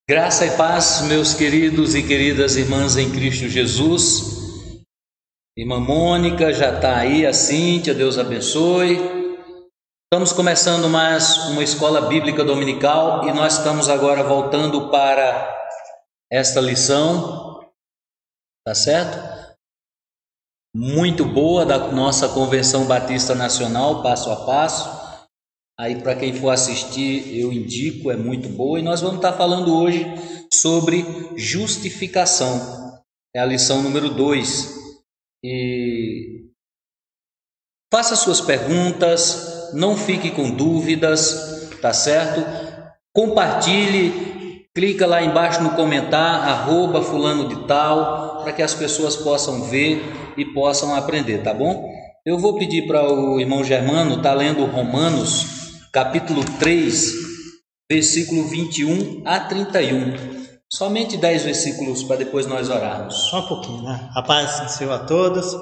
Graça e paz, meus queridos e queridas irmãs em Cristo Jesus. Irmã Mônica já está aí, a Cíntia, Deus abençoe. Estamos começando mais uma escola bíblica dominical e nós estamos agora voltando para esta lição, tá certo? Muito boa, da nossa Convenção Batista Nacional, passo a passo. Aí para quem for assistir, eu indico, é muito boa. E nós vamos estar falando hoje sobre justificação. É a lição número 2. E faça suas perguntas, não fique com dúvidas, tá certo? Compartilhe, clica lá embaixo no comentar, @fulano de tal, para que as pessoas possam ver e possam aprender, tá bom? Eu vou pedir para o irmão Germano estar lendo Romanos, capítulo 3, versículo 21 a 31. Somente 10 versículos para depois nós orarmos. Só um pouquinho, né? A paz do Senhor a todos.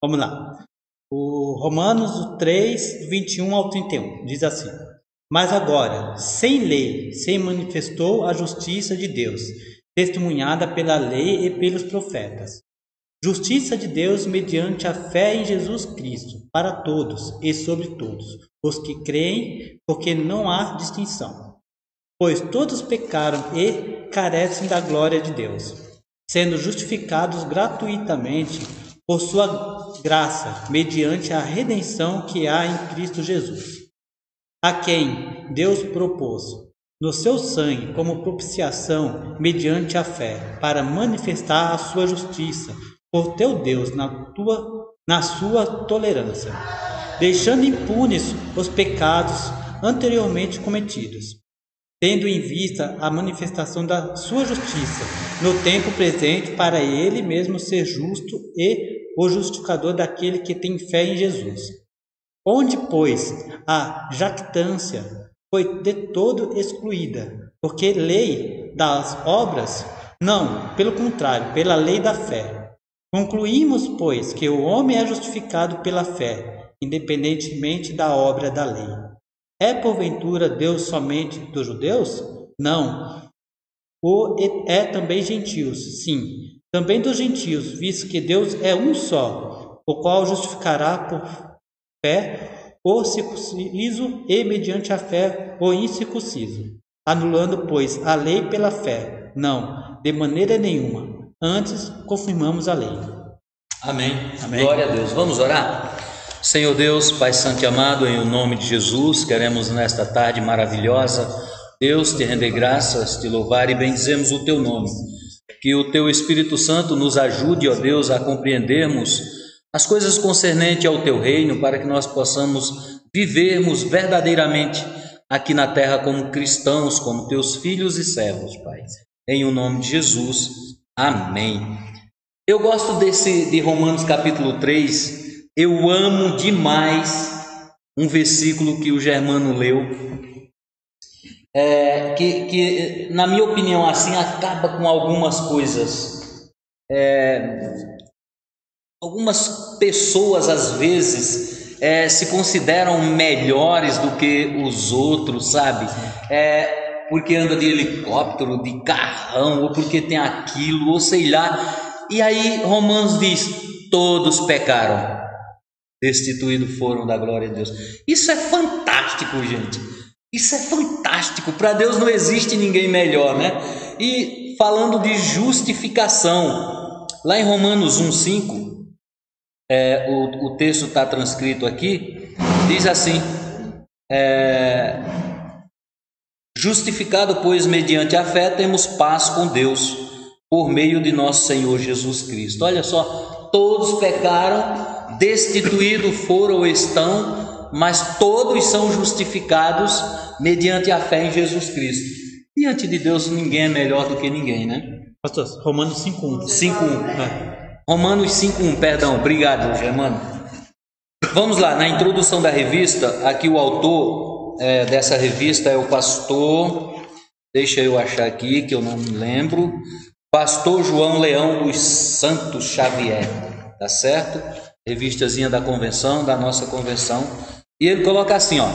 Vamos lá. O Romanos 3, 21 ao 31 diz assim: Mas agora, sem lei, se manifestou a justiça de Deus, testemunhada pela lei e pelos profetas. Justiça de Deus mediante a fé em Jesus Cristo, para todos e sobre todos os que creem, porque não há distinção. Pois todos pecaram e carecem da glória de Deus, sendo justificados gratuitamente por sua graça, mediante a redenção que há em Cristo Jesus, a quem Deus propôs no seu sangue como propiciação mediante a fé, para manifestar a sua justiça por teu Deus na sua tolerância, deixando impunes os pecados anteriormente cometidos, tendo em vista a manifestação da sua justiça no tempo presente, para ele mesmo ser justo e o justificador daquele que tem fé em Jesus. Onde, pois, a jactância foi de todo excluída, porque lei das obras? Não, pelo contrário, pela lei da fé. Concluímos, pois, que o homem é justificado pela fé, independentemente da obra da lei. É porventura Deus somente dos judeus? Não. É também gentios, sim, também dos gentios, visto que Deus é um só, o qual justificará por fé o circunciso e mediante a fé o incircunciso. Anulando, pois, a lei pela fé? Não, de maneira nenhuma. Antes, confirmamos a lei. Amém. Amém. Glória a Deus. Vamos orar? Senhor Deus, Pai Santo e amado, em o nome de Jesus, queremos nesta tarde maravilhosa, Deus, te render graças, te louvar e bendizemos o teu nome. Que o teu Espírito Santo nos ajude, ó Deus, a compreendermos as coisas concernentes ao teu reino, para que nós possamos vivermos verdadeiramente aqui na terra como cristãos, como teus filhos e servos, Pai. Em o nome de Jesus, amém. Eu gosto de Romanos capítulo 3, eu amo demais um versículo que o Germano leu, que na minha opinião assim acaba com algumas coisas. Algumas pessoas às vezes se consideram melhores do que os outros, sabe? Porque anda de helicóptero, de carrão, ou porque tem aquilo, ou sei lá. E aí Romanos diz: todos pecaram, destituídos foram da glória de Deus. Isso é fantástico, gente. Isso é fantástico. Para Deus não existe ninguém melhor, né? E falando de justificação, lá em Romanos 1,5, o texto está transcrito aqui, diz assim: justificado, pois, mediante a fé, temos paz com Deus, por meio de nosso Senhor Jesus Cristo. Olha só, todos pecaram, destituídos foram ou estão, mas todos são justificados mediante a fé em Jesus Cristo. Diante de Deus ninguém é melhor do que ninguém, né? Pastor, Romanos 5:1. 5:1. Romanos 5:1, perdão, obrigado, Germano. Vamos lá, na introdução da revista, aqui o autor dessa revista é o pastor, deixa eu achar aqui que eu não me lembro, pastor João Leão dos Santos Xavier, tá certo? Revistazinha da convenção, da nossa convenção, e ele coloca assim, ó: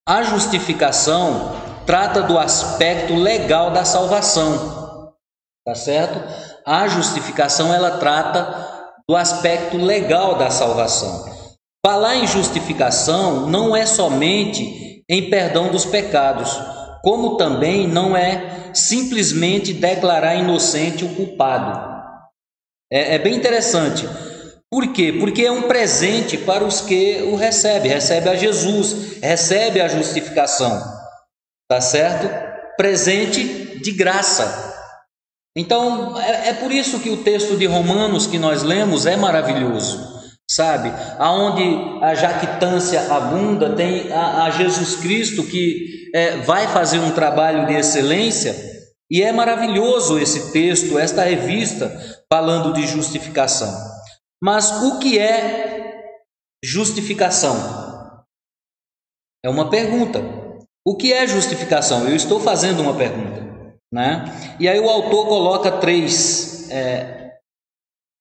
A justificação trata do aspecto legal da salvação, tá certo? A justificação, ela trata do aspecto legal da salvação. Falar em justificação não é somente em perdão dos pecados, como também não é simplesmente declarar inocente o culpado. É bem interessante. Por quê? Porque é um presente para os que o recebem. Recebe a Jesus, recebe a justificação. Tá certo? Presente de graça. Então, é por isso que o texto de Romanos que nós lemos é maravilhoso. Sabe? Aonde a jactância abunda, tem a Jesus Cristo que vai fazer um trabalho de excelência. E é maravilhoso esse texto, esta revista, falando de justificação. Mas o que é justificação? É uma pergunta. O que é justificação? Eu estou fazendo uma pergunta, né? E aí o autor coloca 3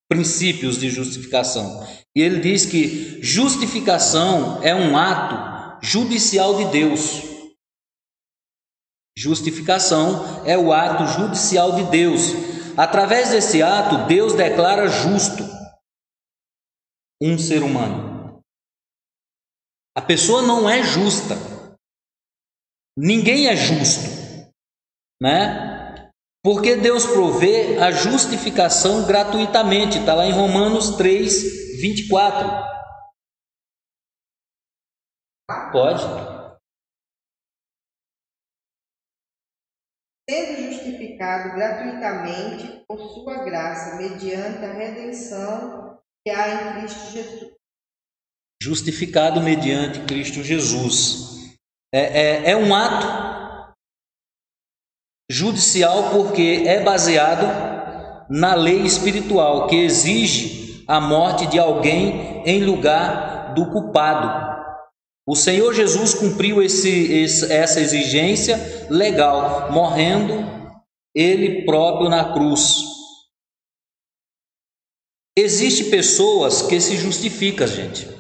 princípios de justificação. E ele diz que justificação é um ato judicial de Deus. Justificação é o ato judicial de Deus. Através desse ato, Deus declara justo um ser humano. A pessoa não é justa. Ninguém é justo, né? Porque Deus provê a justificação gratuitamente. Está lá em Romanos 3, 24. Pode. Sendo justificado gratuitamente por sua graça, mediante a redenção que há em Cristo Jesus. Justificado mediante Cristo Jesus. É um ato judicial porque é baseado na lei espiritual que exige a morte de alguém em lugar do culpado. O Senhor Jesus cumpriu essa exigência legal, morrendo Ele próprio na cruz. Existem pessoas que se justificam, gente.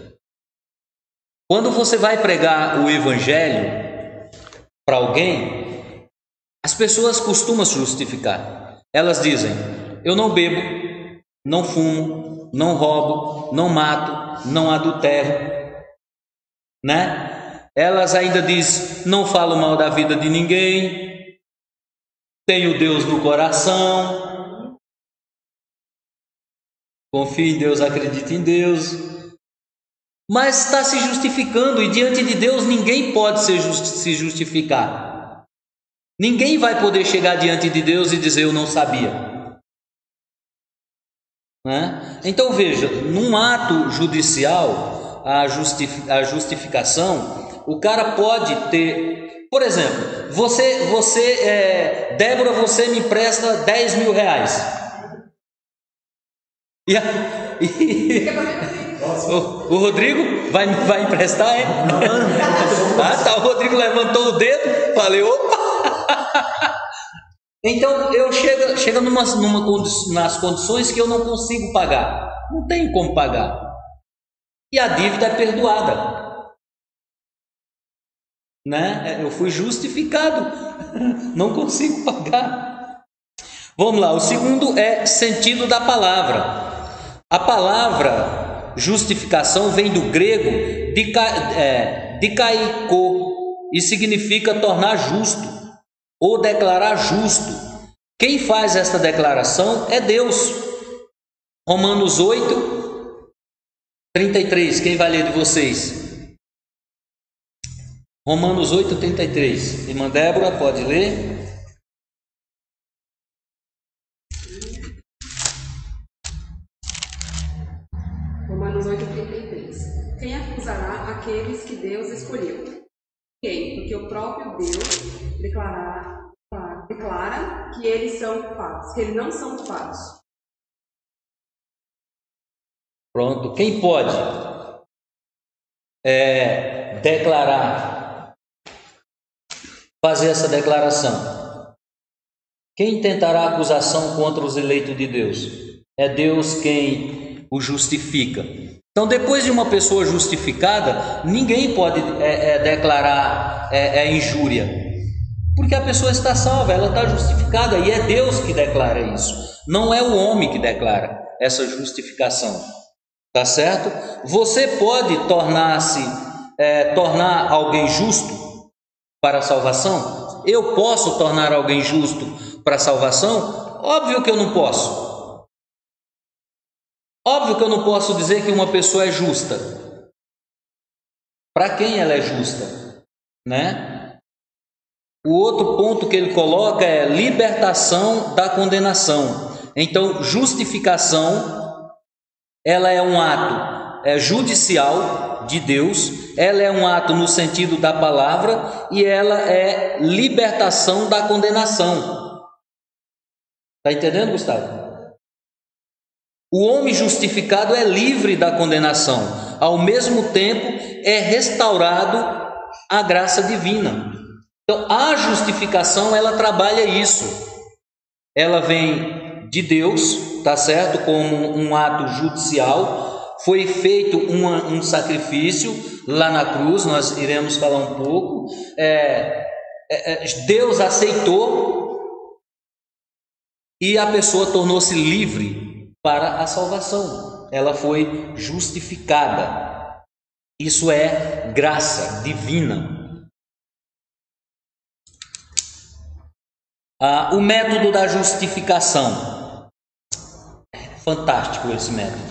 Quando você vai pregar o Evangelho para alguém, as pessoas costumam se justificar. Elas dizem: eu não bebo, não fumo, não roubo, não mato, não adultero. Né? Elas ainda dizem: não falo mal da vida de ninguém, tenho Deus no coração, confio em Deus, acredito em Deus. Mas está se justificando, e diante de Deus ninguém pode se justificar. Ninguém vai poder chegar diante de Deus e dizer: eu não sabia. Né? Então veja, num ato judicial, a justificação, o cara pode ter, por exemplo, Débora, você me empresta 10 mil reais. O Rodrigo vai emprestar, é? Tá, o Rodrigo levantou o dedo, falei: opa! Então eu chego nas condições que eu não consigo pagar, não tenho como pagar. E a dívida é perdoada, né? Eu fui justificado, não consigo pagar. Vamos lá, o segundo é sentido da palavra. A palavra justificação vem do grego dikaiko e significa tornar justo ou declarar justo. Quem faz esta declaração é Deus. Romanos 8, 33, quem vai ler de vocês? Romanos 8, 33. Irmã Débora, pode ler? Romanos 8, 33. Quem acusará aqueles que Deus escolheu? Quem? Porque o próprio Deus declara que eles são culpados, que eles não são culpados. Pronto, quem pode declarar, fazer essa declaração? Quem tentará acusação contra os eleitos de Deus? É Deus quem o justifica. Então, depois de uma pessoa justificada, ninguém pode declarar injúria, porque a pessoa está salva, ela está justificada, e é Deus que declara isso, não é o homem que declara essa justificação, tá certo? Você pode tornar alguém justo para a salvação? Eu posso tornar alguém justo para a salvação? Óbvio que eu não posso. Óbvio que eu não posso dizer que uma pessoa é justa. Para quem ela é justa, né? O outro ponto que ele coloca é libertação da condenação. Então, justificação, ela é um ato judicial de Deus, ela é um ato no sentido da palavra e ela é libertação da condenação. Está entendendo, Gustavo? O homem justificado é livre da condenação, ao mesmo tempo é restaurado à graça divina. Então, a justificação, ela trabalha isso. Ela vem de Deus, tá certo? Como um ato judicial. Foi feito um sacrifício lá na cruz, nós iremos falar um pouco. Deus aceitou e a pessoa tornou-se livre para a salvação. Ela foi justificada. Isso é graça divina. O método da justificação. Fantástico esse método.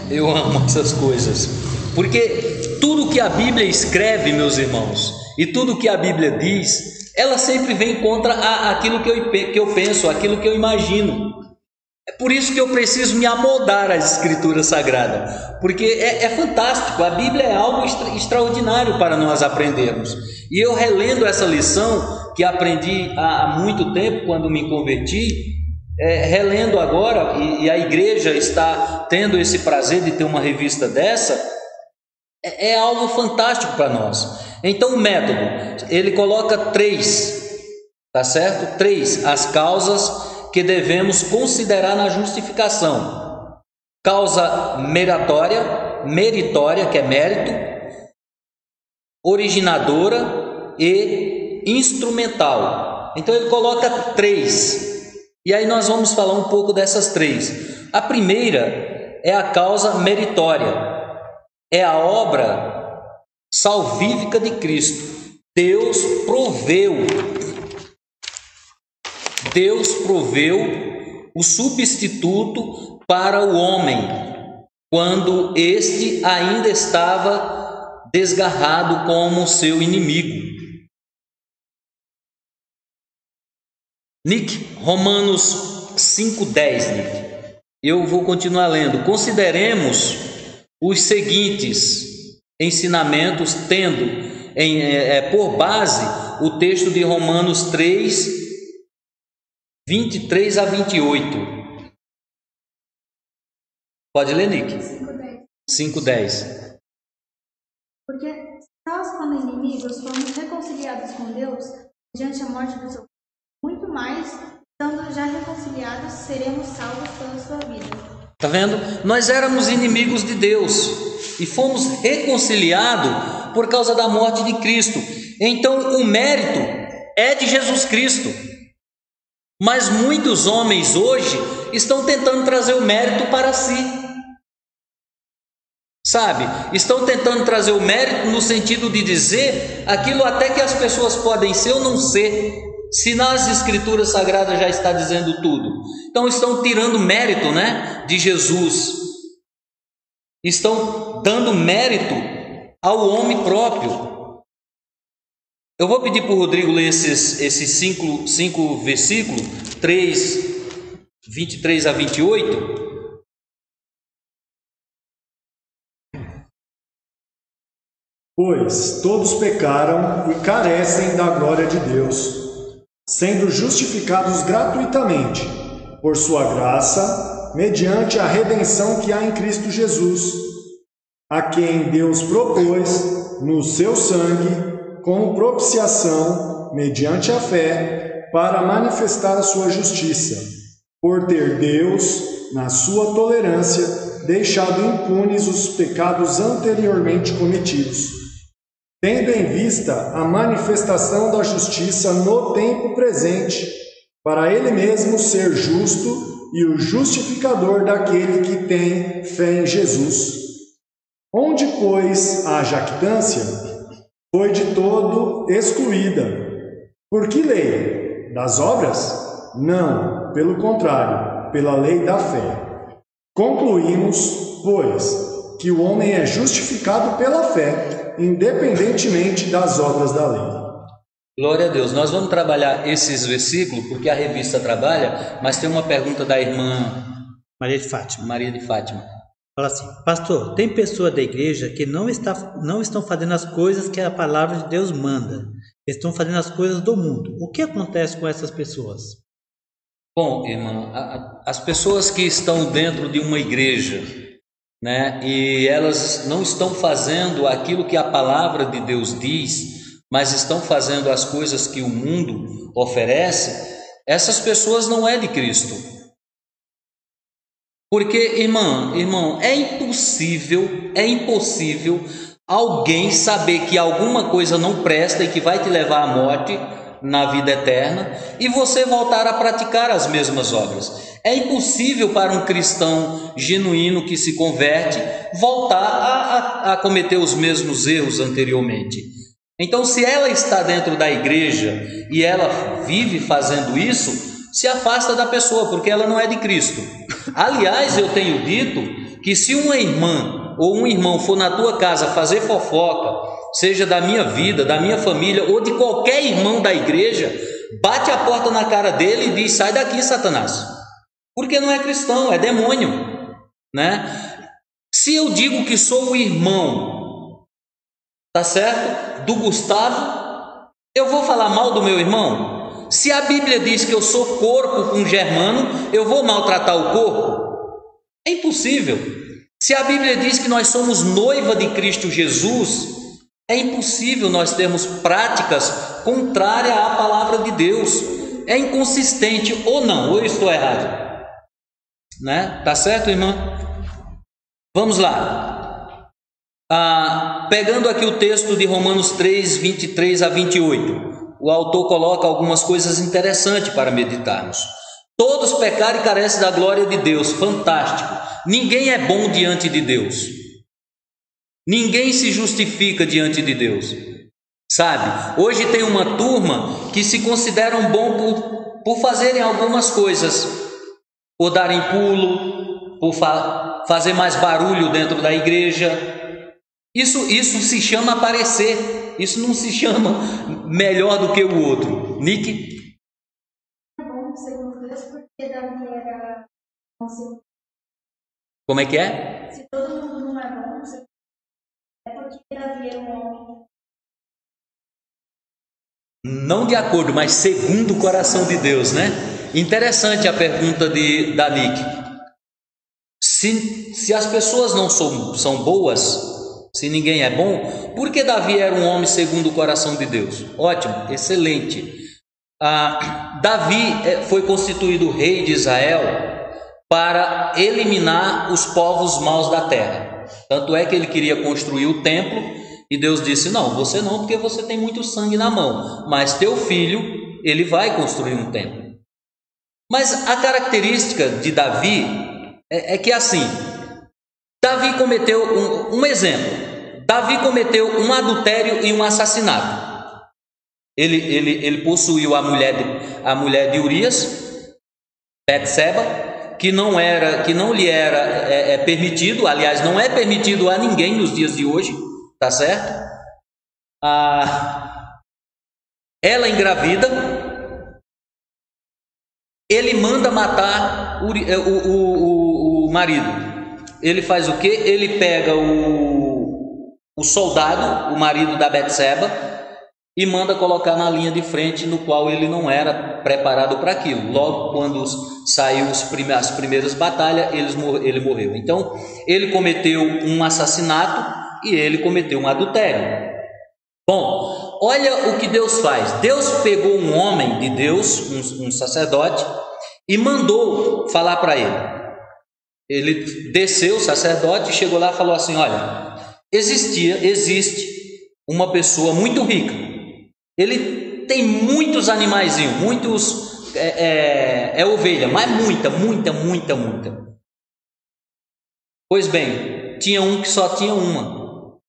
Eu amo essas coisas. Porque tudo que a Bíblia escreve, meus irmãos, e tudo que a Bíblia diz, ela sempre vem contra aquilo que eu penso, aquilo que eu imagino. É por isso que eu preciso me amoldar às Escrituras Sagradas, porque é fantástico, a Bíblia é algo extraordinário para nós aprendermos. E eu relendo essa lição que aprendi há muito tempo, quando me converti, relendo agora, e a igreja está tendo esse prazer de ter uma revista dessa, é algo fantástico para nós. Então o método, ele coloca 3, tá certo? 3, as causas que devemos considerar na justificação: causa meritória, que é mérito, originadora e instrumental. Então ele coloca 3, e aí nós vamos falar um pouco dessas 3. A primeira é a causa meritória, é a obra salvífica de Cristo. Deus proveu o substituto para o homem, quando este ainda estava desgarrado como seu inimigo. Nick, Romanos 5,10, Nick. Eu vou continuar lendo. Consideremos os seguintes ensinamentos, tendo por base o texto de Romanos 3, 23 a 28. Pode ler, Nick? 5:10. Porque nós, quando inimigos, fomos reconciliados com Deus diante da morte do seu filho, muito mais, estando já reconciliados, seremos salvos pela sua vida. Tá vendo? Nós éramos inimigos de Deus e fomos reconciliados por causa da morte de Cristo. Então o mérito é de Jesus Cristo. Mas muitos homens hoje estão tentando trazer o mérito para si. Sabe? Estão tentando trazer o mérito no sentido de dizer aquilo até que as pessoas podem ser ou não ser, se nas Escrituras Sagradas já está dizendo tudo. Então estão tirando mérito, né, de Jesus. Estão dando mérito ao homem próprio. Eu vou pedir para o Rodrigo ler esses cinco versículos, 3, 23 a 28. Pois todos pecaram e carecem da glória de Deus, sendo justificados gratuitamente, por sua graça, mediante a redenção que há em Cristo Jesus, a quem Deus propôs, no seu sangue, como propiciação, mediante a fé, para manifestar a sua justiça, por ter Deus, na sua tolerância, deixado impunes os pecados anteriormente cometidos, tendo em vista a manifestação da justiça no tempo presente, para ele mesmo ser justo e o justificador daquele que tem fé em Jesus. Onde, pois, a jactância foi de todo excluída. Por que lei? Das obras? Não, pelo contrário, pela lei da fé. Concluímos, pois, que o homem é justificado pela fé, independentemente das obras da lei. Glória a Deus. Nós vamos trabalhar esses versículos, porque a revista trabalha, mas tem uma pergunta da irmã Maria de Fátima. Maria de Fátima. Fala assim: pastor, tem pessoas da igreja que não estão fazendo as coisas que a palavra de Deus manda. Estão fazendo as coisas do mundo. O que acontece com essas pessoas? Bom, irmão, as pessoas que estão dentro de uma igreja, né, e elas não estão fazendo aquilo que a palavra de Deus diz, mas estão fazendo as coisas que o mundo oferece, essas pessoas não é de Cristo. Porque, irmão, é impossível alguém saber que alguma coisa não presta e que vai te levar à morte na vida eterna e você voltar a praticar as mesmas obras. É impossível para um cristão genuíno que se converte voltar a cometer os mesmos erros anteriormente. Então, se ela está dentro da igreja e ela vive fazendo isso, se afasta da pessoa, porque ela não é de Cristo. Aliás, eu tenho dito que se uma irmã ou um irmão for na tua casa fazer fofoca, seja da minha vida, da minha família ou de qualquer irmão da igreja, bate a porta na cara dele e diz: sai daqui, Satanás, porque não é cristão, é demônio, né? Se eu digo que sou o irmão, tá certo, do Gustavo, eu vou falar mal do meu irmão? Se a Bíblia diz que eu sou corpo com Germano, eu vou maltratar o corpo? É impossível. Se a Bíblia diz que nós somos noiva de Cristo Jesus, é impossível nós termos práticas contrárias à palavra de Deus. É inconsistente ou não, ou eu estou errado, né? Tá certo, irmã? Vamos lá. Pegando aqui o texto de Romanos 3, 23 a 28, o autor coloca algumas coisas interessantes para meditarmos. Todos pecaram e carecem da glória de Deus. Fantástico. Ninguém é bom diante de Deus. Ninguém se justifica diante de Deus. Sabe? Hoje tem uma turma que se consideram bom por fazerem algumas coisas, por darem pulo, por fazer mais barulho dentro da igreja. Isso se chama aparecer. Isso não se chama melhor do que o outro. Nick? É bom, segundo Deus, porque Davi era... Como é que é? Se todo mundo não é bom, é porque Davi era um homem. Não de acordo, mas segundo o coração de Deus, né? Interessante a pergunta da Nick. Se as pessoas não são boas, se ninguém é bom, por que Davi era um homem segundo o coração de Deus? Ótimo, excelente. Davi foi constituído rei de Israel para eliminar os povos maus da terra. Tanto é que ele queria construir o templo e Deus disse: não, você não, porque você tem muito sangue na mão, mas teu filho, ele vai construir um templo. Mas a característica de Davi é que assim, Davi cometeu um exemplo. Davi cometeu um adultério e um assassinato. Ele possuiu a mulher de Urias, Betseba, que não lhe era permitido, aliás, não é permitido a ninguém nos dias de hoje, tá certo? Ela engravida, ele manda matar o marido. Ele faz o quê? Ele pega o soldado, o marido da Betseba, e manda colocar na linha de frente, no qual ele não era preparado para aquilo. Logo quando saiu as primeiras batalhas, ele morreu. Então ele cometeu um assassinato e ele cometeu um adultério. Bom, olha o que Deus faz. Deus pegou um homem de Deus, um sacerdote, e mandou falar para ele. ele desceu, o sacerdote, chegou lá e falou assim: olha, existe uma pessoa muito rica, ele tem muitos animaizinhos, ovelha, mas muita. Pois bem, tinha um que só tinha uma.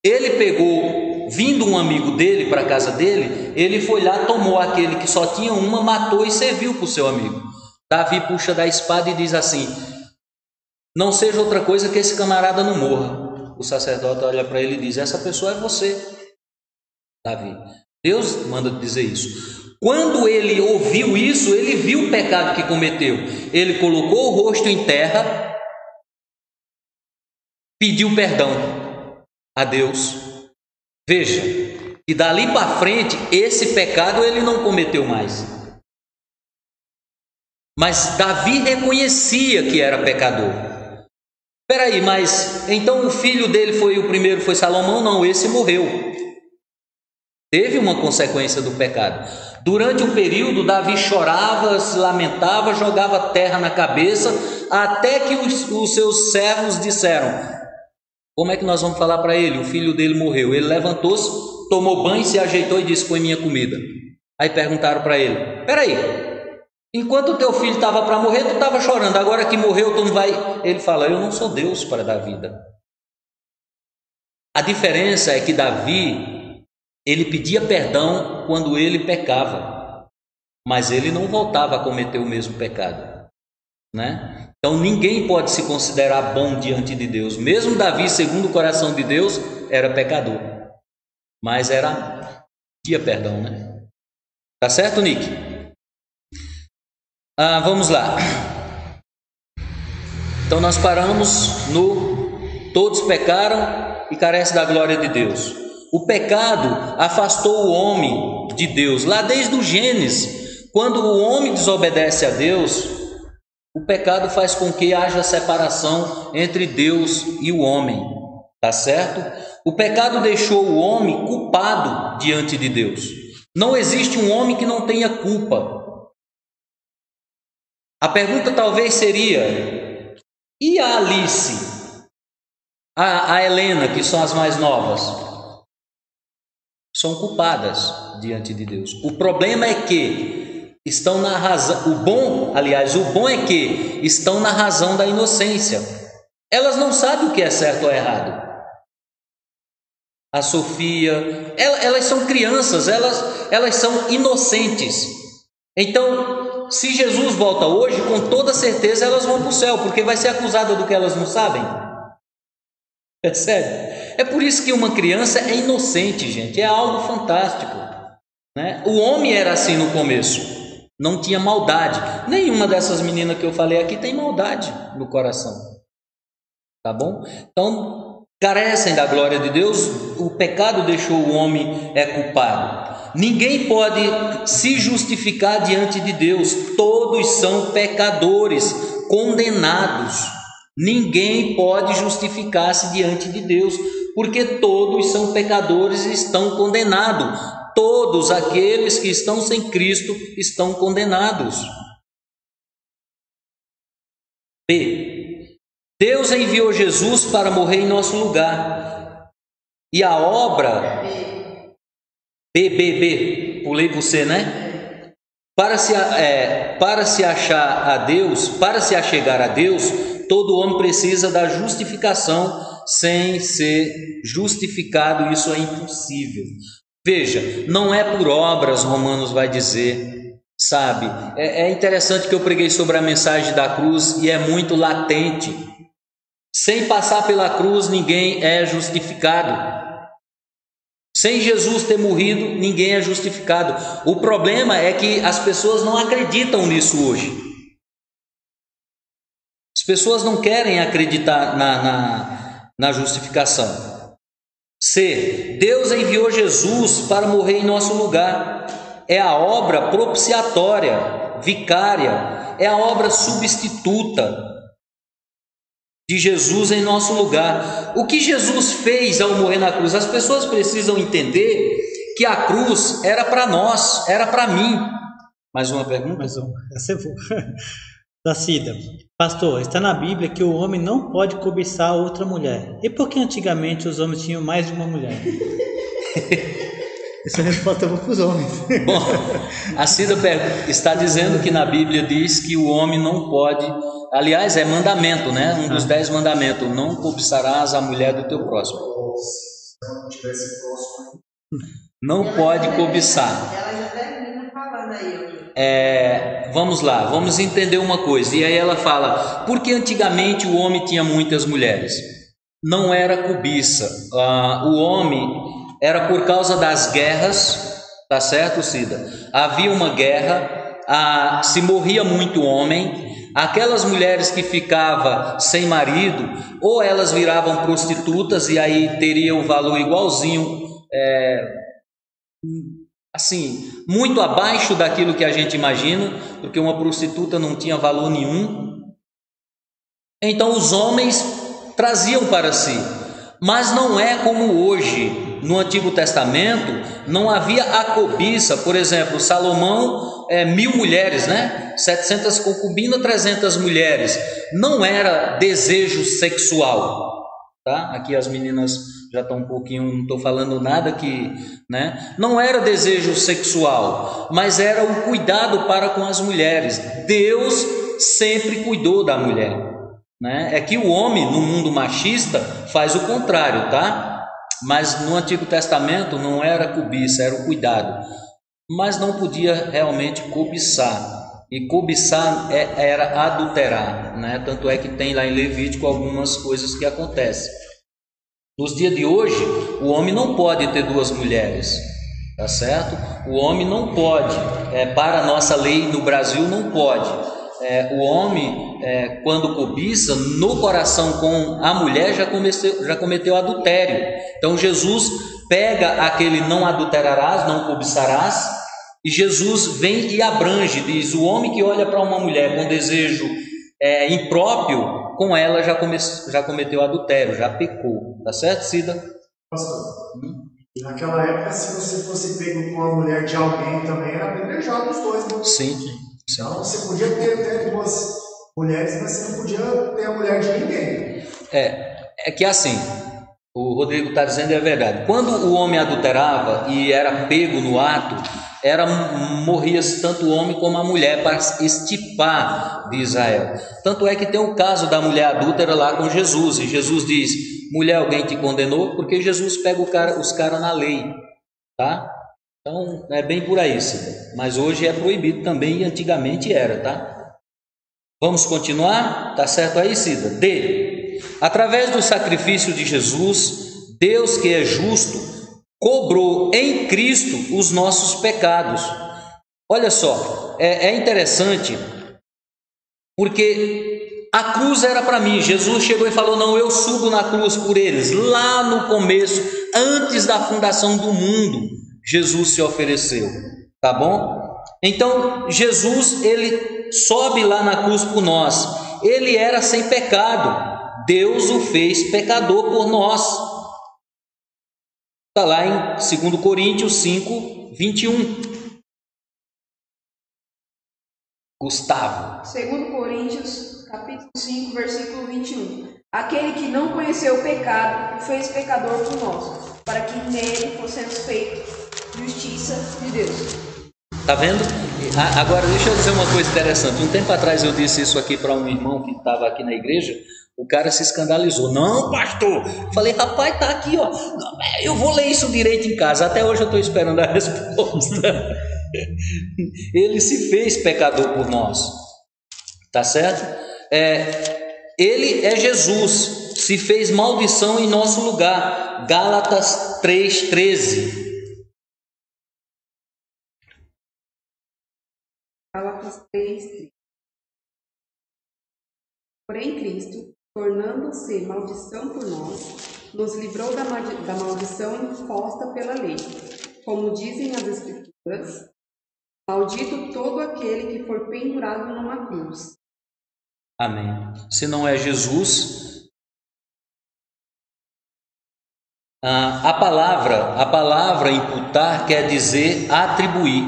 Ele pegou, vindo um amigo dele para a casa dele, ele foi lá, tomou aquele que só tinha uma, matou e serviu para o seu amigo. Davi puxa da espada e diz assim: não seja outra coisa que esse camarada não morra. O sacerdote olha para ele e diz: essa pessoa é você, Davi. Deus manda dizer isso. Quando ele ouviu isso, ele viu o pecado que cometeu. Ele colocou o rosto em terra, pediu perdão a Deus. Veja, que dali para frente, esse pecado ele não cometeu mais. Mas Davi reconhecia que era pecador. Peraí, mas então o filho dele foi o primeiro, foi Salomão? Não, esse morreu. Teve uma consequência do pecado. Durante um período, Davi chorava, se lamentava, jogava terra na cabeça, até que os seus servos disseram: como é que nós vamos falar para ele? O filho dele morreu. Ele levantou-se, tomou banho, se ajeitou e disse: põe minha comida. Aí perguntaram para ele: peraí, enquanto o teu filho estava para morrer, tu estava chorando, agora que morreu, tu não vai... Ele fala: eu não sou Deus para dar vida. A diferença é que Davi, ele pedia perdão quando ele pecava, mas ele não voltava a cometer o mesmo pecado, né? Então ninguém pode se considerar bom diante de Deus. Mesmo Davi, segundo o coração de Deus, era pecador, mas pedia perdão, né? Tá certo, Nick? Vamos lá. Então nós paramos no todos pecaram e carecem da glória de Deus. O pecado afastou o homem de Deus. Lá desde o Gênesis, quando o homem desobedece a Deus, o pecado faz com que haja separação entre Deus e o homem. Tá certo? O pecado deixou o homem culpado diante de Deus. Não existe um homem que não tenha culpa. A pergunta talvez seria: e a Alice, a Helena, que são as mais novas? São culpadas diante de Deus. O problema é que estão na razão. O bom é que estão na razão da inocência. Elas não sabem o que é certo ou errado. A Sofia, elas são crianças, elas são inocentes. Então, se Jesus volta hoje, com toda certeza elas vão para o céu, porque vai ser acusada do que elas não sabem. Percebe? É por isso que uma criança é inocente, gente. É algo fantástico, né? O homem era assim no começo, não tinha maldade. Nenhuma dessas meninas que eu falei aqui tem maldade no coração. Tá bom? Então, carecem da glória de Deus. O pecado deixou o homem culpado. Ninguém pode se justificar diante de Deus. Todos são pecadores, condenados. Ninguém pode justificar-se diante de Deus, porque todos são pecadores e estão condenados. Todos aqueles que estão sem Cristo estão condenados. B. Deus enviou Jesus para morrer em nosso lugar. E a obra... Pulei você, né? Para se achegar a Deus, todo homem precisa da justificação. Sem ser justificado, isso é impossível. Veja, não é por obras, Romanos vai dizer, sabe? É interessante que eu preguei sobre a mensagem da cruz e é muito latente. Sem passar pela cruz, ninguém é justificado. Sem Jesus ter morrido, ninguém é justificado. O problema é que as pessoas não acreditam nisso hoje. As pessoas não querem acreditar na justificação. C. Deus enviou Jesus para morrer em nosso lugar. É a obra propiciatória, vicária, é a obra substituta de Jesus em nosso lugar. O que Jesus fez ao morrer na cruz? As pessoas precisam entender que a cruz era para nós, era para mim. Mais uma pergunta? Mais uma. Essa é boa. Da Cida. Pastor, está na Bíblia que o homem não pode cobiçar outra mulher. E por que antigamente os homens tinham mais de uma mulher? Essa resposta eu vou para os homens. Bom, a Cida está dizendo que na Bíblia diz que o homem não pode, aliás, é mandamento, né? Um dos 10 mandamentos, não cobiçarás a mulher do teu próximo. Não pode cobiçar. Ela já termina falando aí. Vamos lá, vamos entender uma coisa. E aí ela fala, por que antigamente o homem tinha muitas mulheres? Não era cobiça. O homem era por causa das guerras, tá certo, Cida? Havia uma guerra, se morria muito homem. Aquelas mulheres que ficavam sem marido, ou elas viravam prostitutas e aí teria o valor igualzinho, assim, muito abaixo daquilo que a gente imagina, porque uma prostituta não tinha valor nenhum. Então os homens traziam para si, mas não é como hoje. No Antigo Testamento não havia a cobiça. Por exemplo, Salomão, 1000 mulheres, né? 700 concubinas, 300 mulheres. Não era desejo sexual, tá? Aqui as meninas já estão um pouquinho, não estou falando nada aqui, né? Não era desejo sexual, mas era o cuidado para com as mulheres. Deus sempre cuidou da mulher, né? É que o homem no mundo machista faz o contrário, tá? Mas no Antigo Testamento não era cobiça, era o cuidado. Mas não podia realmente cobiçar. E cobiçar era adulterar, né? Tanto é que tem lá em Levítico algumas coisas que acontecem. Nos dias de hoje, o homem não pode ter 2 mulheres, tá certo? O homem não pode, para a nossa lei no Brasil não pode. O homem, quando cobiça, no coração com a mulher já cometeu adultério. Então Jesus pega aquele não adulterarás, não cobiçarás, e Jesus vem e abrange, diz, o homem que olha para uma mulher com desejo impróprio, com ela já cometeu adultério, já pecou. Tá certo, Cida? Pastor, naquela época, se você fosse pego com a mulher de alguém também, era apedrejado os dois, né? Sim. Então você podia ter 2 mulheres, mas você não podia ter a mulher de ninguém. É que assim, o Rodrigo está dizendo é verdade. Quando o homem adulterava e era pego no ato, morria tanto o homem como a mulher para extirpar de Israel. Tanto é que tem o caso da mulher adúltera lá com Jesus, e Jesus diz, mulher, alguém te condenou? Porque Jesus pega os caras na lei, tá? Então é bem por aí, Cida. Mas hoje é proibido também e antigamente era, tá? Vamos continuar? Tá certo aí, Cida? D. Através do sacrifício de Jesus, Deus que é justo, cobrou em Cristo os nossos pecados. Olha só, é interessante, porque a cruz era para mim. Jesus chegou e falou, não, eu subo na cruz por eles. Lá no começo, antes da fundação do mundo, Jesus se ofereceu, tá bom? Então Jesus, ele sobe lá na cruz por nós. Ele era sem pecado, Deus o fez pecador por nós. Está lá em 2 Coríntios 5, 21. Gustavo. 2 Coríntios, capítulo 5, versículo 21. Aquele que não conheceu o pecado, o fez pecador por nós, para que nele fossemos feitos justiça de Deus. Tá vendo? Agora deixa eu dizer uma coisa interessante. Um tempo atrás eu disse isso aqui para um irmão que estava aqui na igreja. O cara se escandalizou. Não, pastor. Falei, rapaz, tá aqui, ó. Eu vou ler isso direito em casa. Até hoje eu estou esperando a resposta. Ele se fez pecador por nós. Tá certo? Ele é Jesus. Se fez maldição em nosso lugar. Gálatas 3:13. Gálatas 3:13. Porém, Cristo, tornando-se maldição por nós, nos livrou da maldição imposta pela lei. Como dizem as Escrituras, maldito todo aquele que for pendurado numa cruz. Amém. Se não é Jesus, a palavra imputar quer dizer atribuir.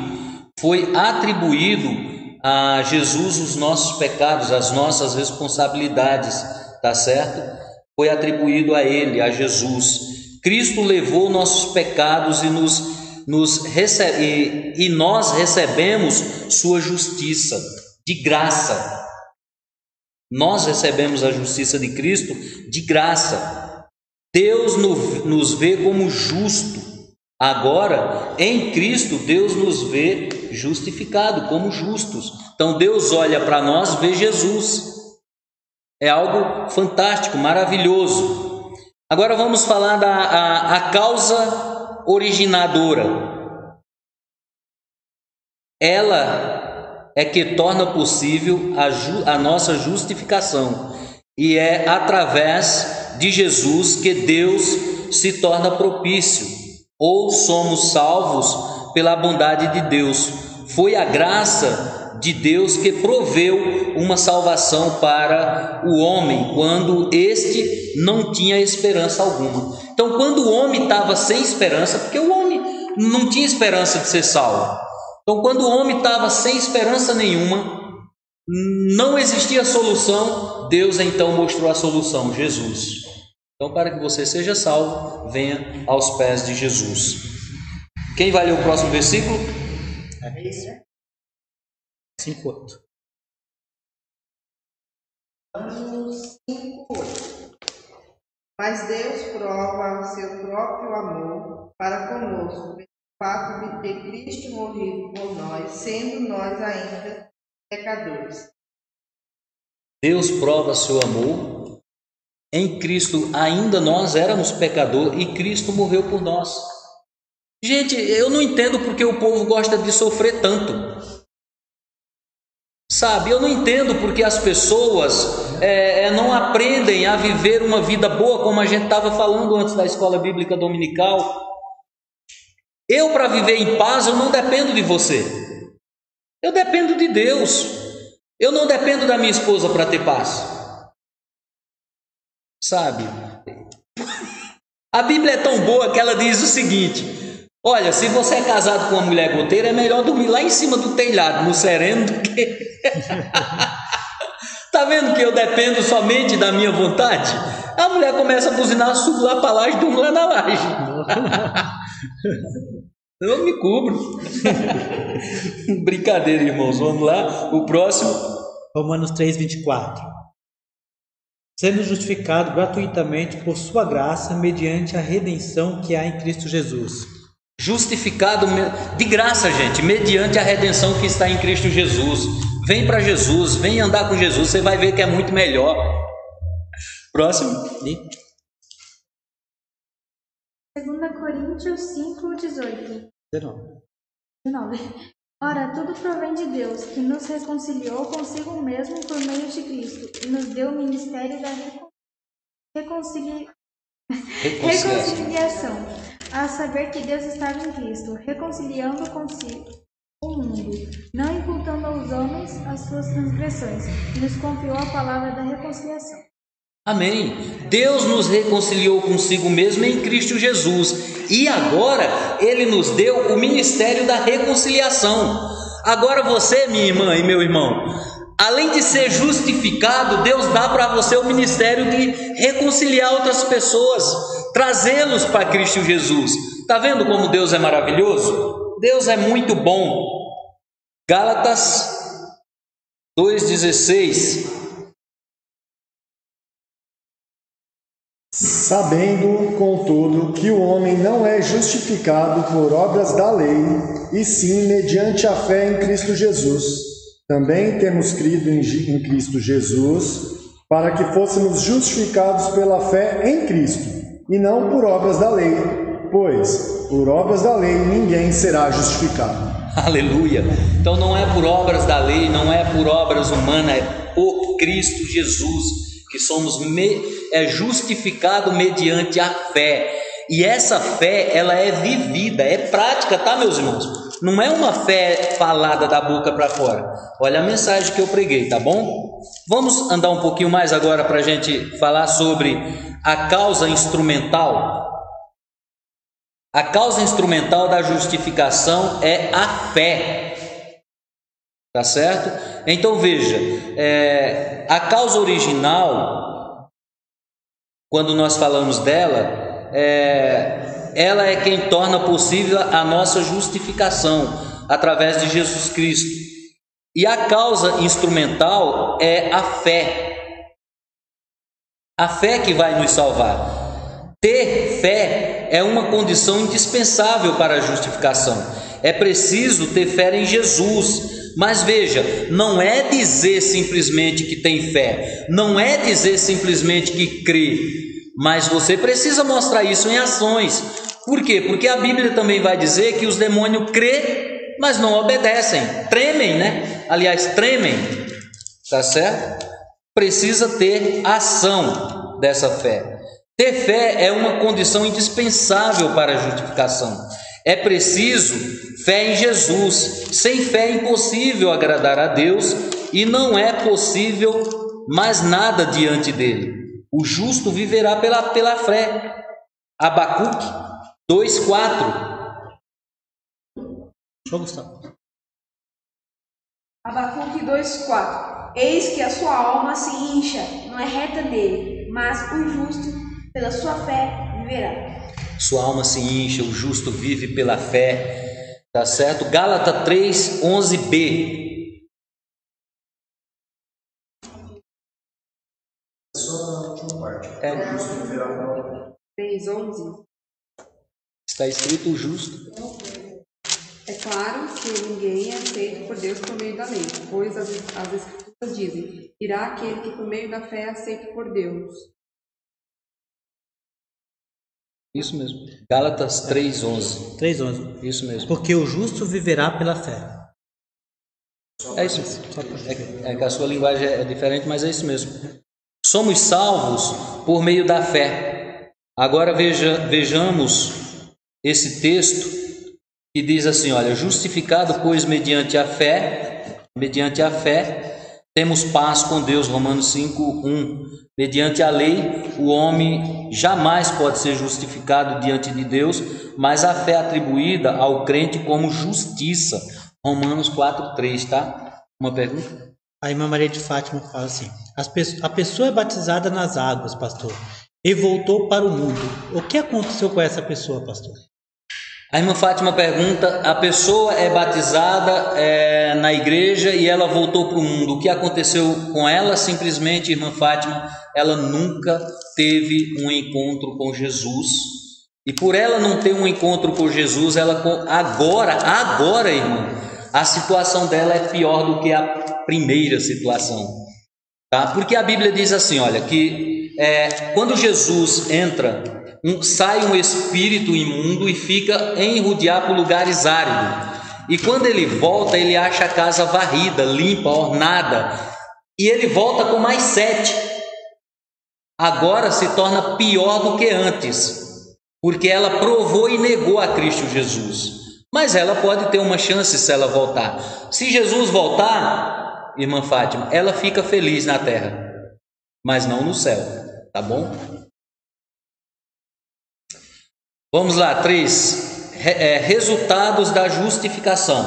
Foi atribuído a Jesus os nossos pecados, as nossas responsabilidades, tá certo? Foi atribuído a Ele, a Jesus. Cristo levou nossos pecados e nós recebemos sua justiça de graça. Nós recebemos a justiça de Cristo de graça. Deus nos vê como justo. Agora, em Cristo, Deus nos vê justificado como justos. Então Deus olha para nós, vê Jesus. É algo fantástico, maravilhoso. Agora vamos falar da causa originadora. Ela é que torna possível a nossa justificação. E é através de Jesus que Deus se torna propício. Ou somos salvos pela bondade de Deus. Foi a graça de Deus que proveu uma salvação para o homem, quando este não tinha esperança alguma. Então, quando o homem estava sem esperança, porque o homem não tinha esperança de ser salvo. Então, quando o homem estava sem esperança nenhuma, não existia solução, Deus então mostrou a solução, Jesus. Então, para que você seja salvo, venha aos pés de Jesus. Quem vai ler o próximo versículo? 5:8. Romanos 5:8. Mas Deus prova seu próprio amor para conosco pelo fato de ter Cristo morrido por nós, sendo nós ainda pecadores. Deus prova seu amor. Em Cristo ainda nós éramos pecadores e Cristo morreu por nós. Gente, eu não entendo porque o povo gosta de sofrer tanto. Sabe, eu não entendo porque as pessoas não aprendem a viver uma vida boa, como a gente estava falando antes da escola bíblica dominical. Eu, para viver em paz, eu não dependo de você. Eu dependo de Deus. Eu não dependo da minha esposa para ter paz. Sabe? A Bíblia é tão boa que ela diz o seguinte: olha, se você é casado com uma mulher goteira, é melhor dormir lá em cima do telhado, no sereno, do que... Tá vendo que eu dependo somente da minha vontade? A mulher começa a buzinar, subo lá para a laje, durmo lá na laje. Eu me cubro. Brincadeira, irmãos. Vamos lá, o próximo. Romanos 3:24. Sendo justificado gratuitamente por sua graça, mediante a redenção que há em Cristo Jesus. Justificado de graça, gente, mediante a redenção que está em Cristo Jesus. Vem para Jesus, vem andar com Jesus, você vai ver que é muito melhor. Próximo. 2 Coríntios 5:18. 19. Ora, tudo provém de Deus, que nos reconciliou consigo mesmo por meio de Cristo, e nos deu o ministério da reconciliação, a saber que Deus estava em Cristo, reconciliando consigo o mundo, não imputando aos homens as suas transgressões, e nos confiou a palavra da reconciliação. Amém. Deus nos reconciliou consigo mesmo em Cristo Jesus. E agora Ele nos deu o ministério da reconciliação. Agora você, minha irmã e meu irmão, além de ser justificado, Deus dá para você o ministério de reconciliar outras pessoas, trazê-los para Cristo Jesus. Está vendo como Deus é maravilhoso? Deus é muito bom. Gálatas 2,16. Sabendo, contudo, que o homem não é justificado por obras da lei, e sim mediante a fé em Cristo Jesus. Também temos crido em Cristo Jesus, para que fôssemos justificados pela fé em Cristo, e não por obras da lei, pois por obras da lei ninguém será justificado. Aleluia! Então não é por obras da lei, não é por obras humanas, é por Cristo Jesus que somos justificados mediante a fé. E essa fé, ela é vivida, é prática, tá, meus irmãos? Não é uma fé falada da boca para fora. Olha a mensagem que eu preguei, tá bom? Vamos andar um pouquinho mais agora para a gente falar sobre a causa instrumental. A causa instrumental da justificação é a fé. Tá certo? Então veja, a causa original, quando nós falamos dela, ela é quem torna possível a nossa justificação através de Jesus Cristo. E a causa instrumental é a fé. A fé que vai nos salvar. Ter fé é uma condição indispensável para a justificação. É preciso ter fé em Jesus. Mas veja, não é dizer simplesmente que tem fé, não é dizer simplesmente que crê, mas você precisa mostrar isso em ações. Por quê? Porque a Bíblia também vai dizer que os demônios crê, mas não obedecem, tremem, né? Aliás, tremem, tá certo? Precisa ter ação dessa fé. Ter fé é uma condição indispensável para a justificação. É preciso fé em Jesus. Sem fé é impossível agradar a Deus e não é possível mais nada diante dele. O justo viverá pela fé. Abacuque 2:4. Gustavo. Abacuque 2:4. Eis que a sua alma se incha, não é reta nele, mas o justo pela sua fé viverá. Sua alma se incha, o justo vive pela fé, tá certo? Gálatas 3:11b. Só a última parte. 3:11. Está escrito o justo. É claro que ninguém é aceito por Deus por meio da lei, pois as Escrituras dizem: irá aquele que por meio da fé é aceito por Deus. Isso mesmo. Gálatas 3:11. 3:11. Isso mesmo. Porque o justo viverá pela fé. É isso. É que a sua linguagem é diferente, mas é isso mesmo. Somos salvos por meio da fé. Agora vejamos esse texto que diz assim, olha, justificado, pois, mediante a fé, temos paz com Deus, Romanos 5:1. Mediante a lei, o homem jamais pode ser justificado diante de Deus, mas a fé atribuída ao crente como justiça, Romanos 4:3, tá? Uma pergunta? A irmã Maria de Fátima fala assim: a pessoa é batizada nas águas, pastor, e voltou para o mundo. O que aconteceu com essa pessoa, pastor? A irmã Fátima pergunta: a pessoa é batizada na igreja e ela voltou para o mundo. O que aconteceu com ela? Simplesmente, irmã Fátima, ela nunca teve um encontro com Jesus. E por ela não ter um encontro com Jesus, ela agora, irmã, a situação dela é pior do que a primeira situação, tá? Porque a Bíblia diz assim, olha, que quando Jesus entra, sai um espírito imundo e fica em rodear por lugares áridos. E quando ele volta, ele acha a casa varrida, limpa, ornada. E ele volta com mais 7. Agora se torna pior do que antes, porque ela provou e negou a Cristo Jesus. Mas ela pode ter uma chance se ela voltar. Se Jesus voltar, irmã Fátima, ela fica feliz na terra, mas não no céu, tá bom? Vamos lá, 3. Resultados da justificação.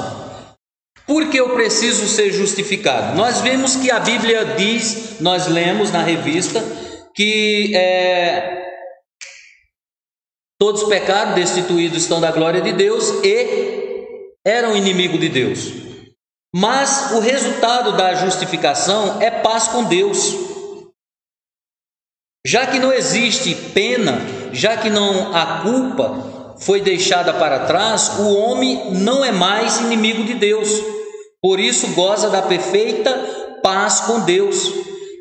Por que eu preciso ser justificado? Nós vemos que a Bíblia diz, nós lemos na revista, que todos pecaram, destituídos estão da glória de Deus e eram inimigo de Deus. Mas o resultado da justificação é paz com Deus. Já que não existe pena, já que não a culpa foi deixada para trás, o homem não é mais inimigo de Deus. Por isso goza da perfeita paz com Deus.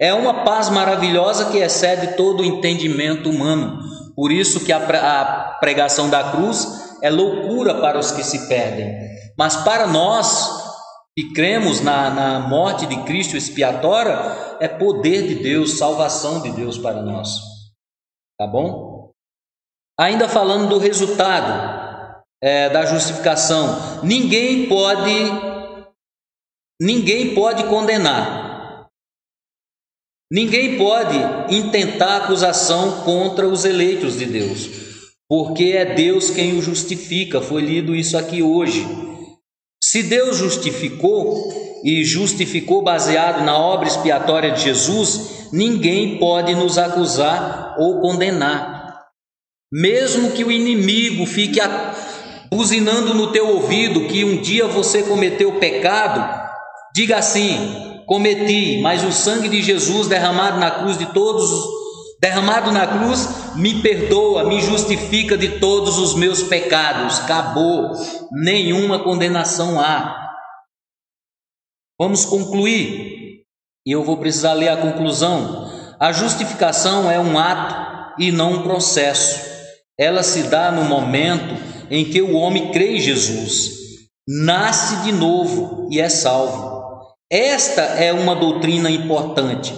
É uma paz maravilhosa que excede todo o entendimento humano. Por isso que a pregação da cruz é loucura para os que se perdem. Mas para nós que cremos na morte de Cristo expiatória, é poder de Deus, salvação de Deus para nós. Tá bom? Ainda falando do resultado da justificação, ninguém pode condenar. Ninguém pode intentar acusação contra os eleitos de Deus, porque é Deus quem o justifica. Foi lido isso aqui hoje. Se Deus justificou, e justificou baseado na obra expiatória de Jesus, ninguém pode nos acusar ou condenar. Mesmo que o inimigo fique buzinando no teu ouvido que um dia você cometeu pecado, diga assim: cometi, mas o sangue de Jesus derramado na cruz me perdoa, me justifica de todos os meus pecados. Acabou, nenhuma condenação há. Vamos concluir, e eu vou precisar ler a conclusão. A justificação é um ato e não um processo. Ela se dá no momento em que o homem crê em Jesus, nasce de novo e é salvo. Esta é uma doutrina importante,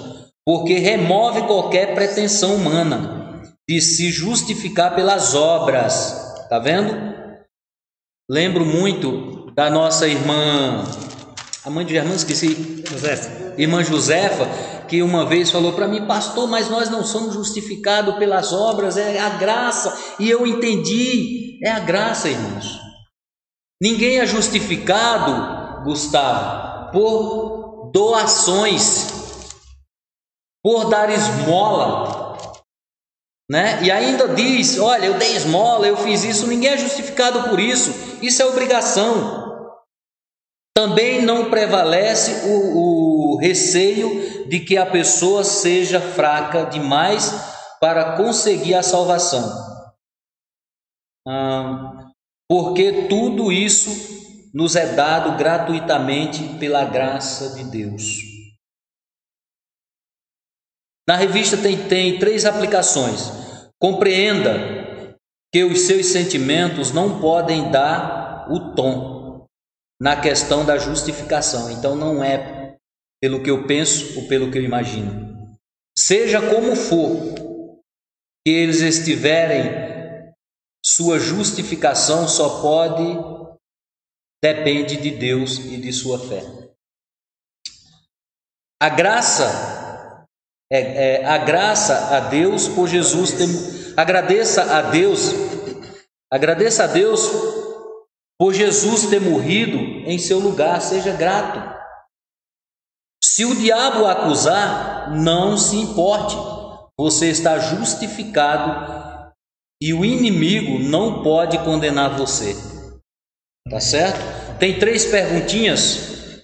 porque remove qualquer pretensão humana de se justificar pelas obras. Está vendo? Lembro muito da nossa irmã, a mãe de Germano, esqueci, irmã Josefa, que uma vez falou para mim: pastor, mas nós não somos justificados pelas obras, é a graça. E eu entendi, é a graça, irmãos. Ninguém é justificado, Gustavo, por doações, por dar esmola, né? E ainda diz: olha, eu dei esmola, eu fiz isso. Ninguém é justificado por isso. Isso é obrigação. Também não prevalece o receio de que a pessoa seja fraca demais para conseguir a salvação, porque tudo isso nos é dado gratuitamente pela graça de Deus. Na revista tem 3 aplicações. Compreenda que os seus sentimentos não podem dar o tom na questão da justificação. Então não é pelo que eu penso ou pelo que eu imagino. Seja como for que eles estiverem, sua justificação só depende de Deus e de sua fé. A graça a Deus por Jesus. Agradeça a Deus por Jesus ter morrido em seu lugar. Seja grato. Se o diabo o acusar, não se importe. Você está justificado e o inimigo não pode condenar você. Tá certo? Tem 3 perguntinhas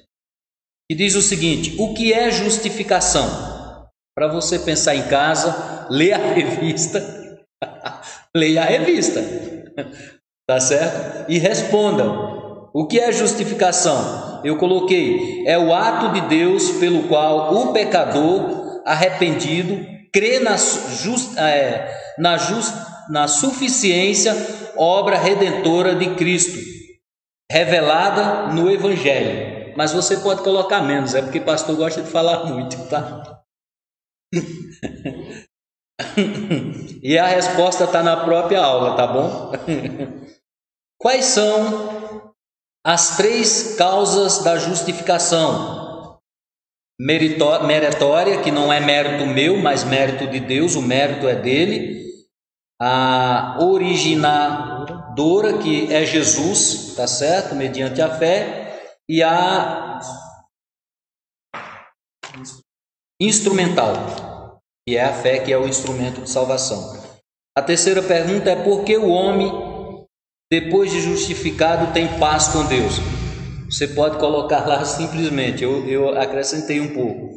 que diz o seguinte: o que é justificação? Para você pensar em casa, leia a revista. Leia a revista. Tá certo? E responda: o que é justificação? Eu coloquei: é o ato de Deus pelo qual o pecador arrependido crê na suficiência, obra redentora de Cristo, revelada no Evangelho. Mas você pode colocar menos, é porque o pastor gosta de falar muito, tá? E a resposta está na própria aula, tá bom? Quais são as 3 causas da justificação? Meritória, que não é mérito meu, mas mérito de Deus, o mérito é dele. A originadora, que é Jesus, tá certo? Mediante a fé. E a instrumental, que é a fé, que é o instrumento de salvação. A terceira pergunta é: por que o homem, depois de justificado, tem paz com Deus? Você pode colocar lá simplesmente, eu acrescentei um pouco.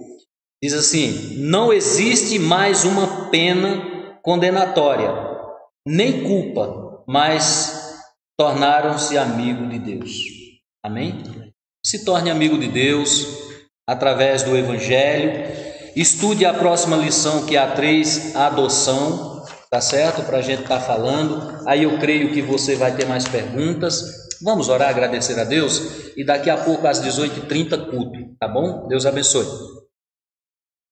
Diz assim: não existe mais uma pena condenatória, nem culpa, mas tornaram-se amigo de Deus. Amém? Se torne amigo de Deus através do Evangelho. Estude a próxima lição, que é a 3, a adoção, tá certo? Para a gente estar falando. Aí eu creio que você vai ter mais perguntas. Vamos orar, agradecer a Deus, e daqui a pouco às 18h30 culto, tá bom? Deus abençoe.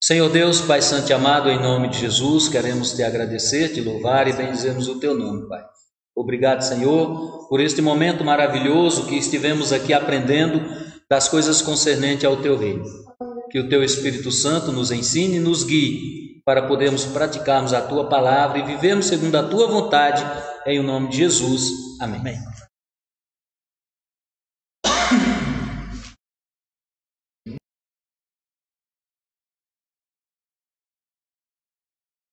Senhor Deus, Pai Santo e amado, em nome de Jesus, queremos te agradecer, te louvar e bendizermos o teu nome, Pai. Obrigado, Senhor, por este momento maravilhoso que estivemos aqui aprendendo das coisas concernentes ao teu reino. Que o teu Espírito Santo nos ensine e nos guie para podermos praticarmos a tua palavra e vivermos segundo a tua vontade, em nome de Jesus. Amém.